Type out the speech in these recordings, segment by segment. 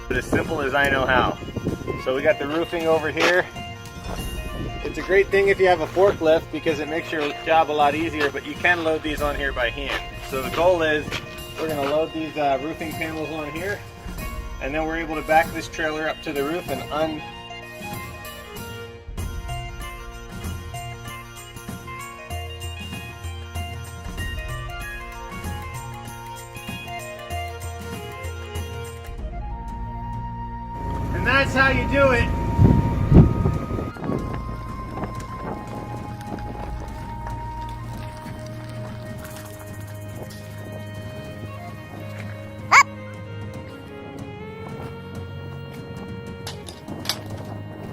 But as simple as I know how. So we got the roofing over here. It's a great thing if you have a forklift because it makes your job a lot easier, but you can load these on here by hand. So the goal is we're going to load these roofing panels on here, and then we're able to back this trailer up to the roof and And that's how you do it.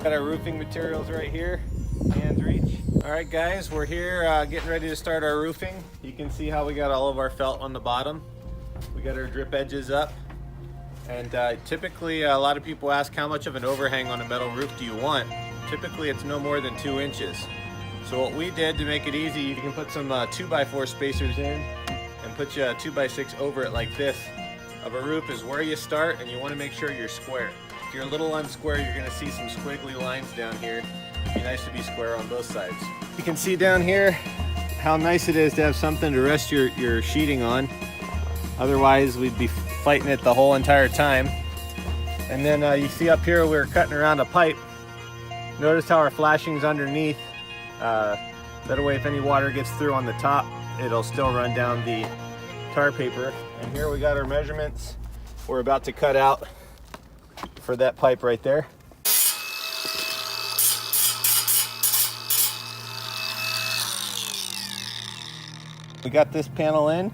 Got our roofing materials right here, hands reach. All right guys, we're here getting ready to start our roofing. You can see how we got all of our felt on the bottom. We got our drip edges up. And typically a lot of people ask how much of an overhang on a metal roof do you want? Typically it's no more than 2 inches. So what we did to make it easy, you can put some 2x4 spacers in and put you a 2x6 over it like this. Of a roof is where you start, and you want to make sure you're square. If you're a little unsquare, you're going to see some squiggly lines down here. It'd be nice to be square on both sides. You can see down here how nice it is to have something to rest your sheeting on. Otherwise we'd be fighting it the whole entire time. And then you see up here we're cutting around a pipe. Notice how our flashing's underneath. That way if any water gets through on the top, it'll still run down the tar paper. And here we got our measurements we're about to cut out for that pipe right there. We got this panel in.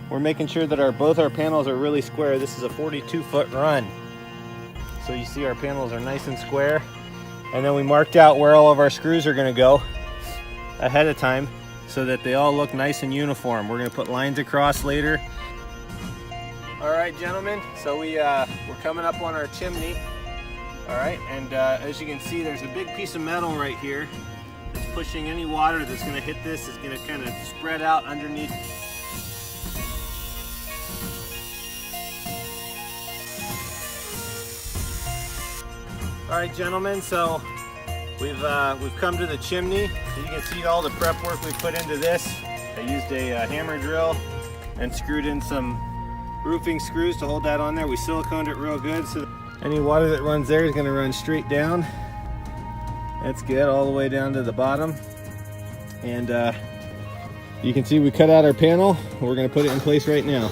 We're making sure that both our panels are really square. This is a 42-foot run. So you see our panels are nice and square. And then we marked out where all of our screws are going to go ahead of time so that they all look nice and uniform. We're going to put lines across later. All right, gentlemen, so we're coming up on our chimney. All right, and as you can see, there's a big piece of metal right here that's pushing any water that's going to hit this. Is going to kind of spread out underneath. All right, gentlemen, so we've come to the chimney. So you can see all the prep work we put into this. I used a hammer drill and screwed in some roofing screws to hold that on there. We siliconed it real good so any water that runs there is going to run straight down. That's good, all the way down to the bottom. And you can see we cut out our panel. We're going to put it in place right now.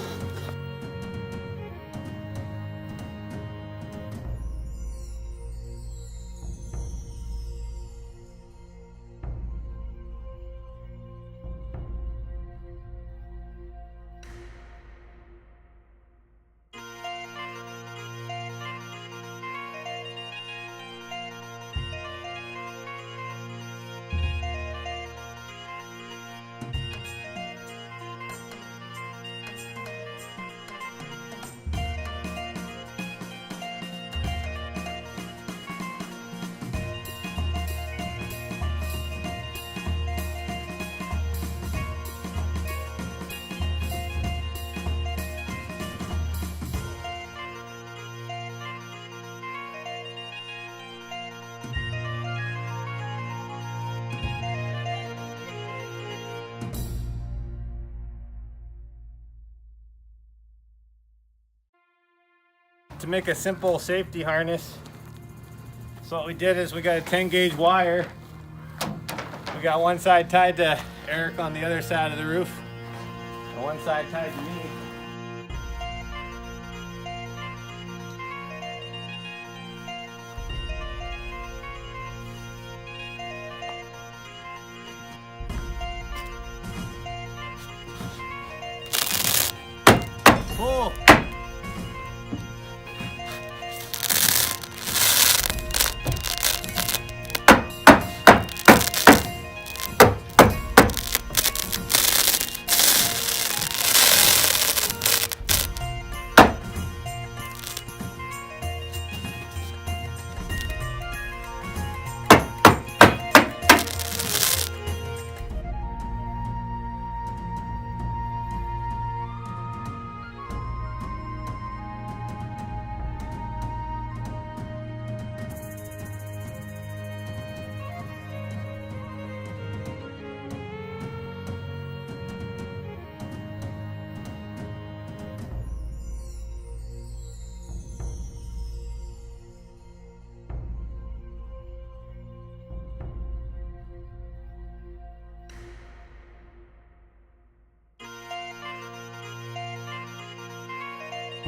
To make a simple safety harness, so what we did is we got a 10 gauge wire. We got one side tied to Eric on the other side of the roof, and one side tied to me. Pull.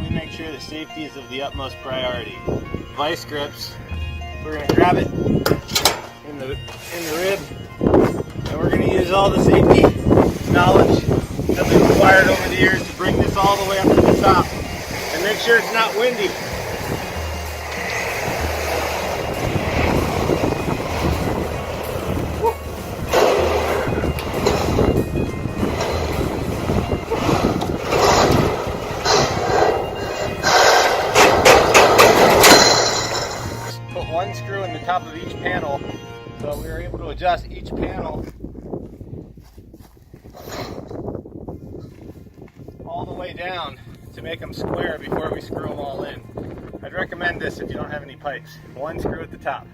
to make sure that safety is of the utmost priority. Vice grips, we're going to grab it in the rib, and we're going to use all the safety knowledge that we've acquired over the years to bring this all the way up to the top. And make sure it's not windy. Put one screw in the top of each panel, so we were able to adjust each panel all the way down to make them square before we screw them all in. I'd recommend this if you don't have any pipes. One screw at the top.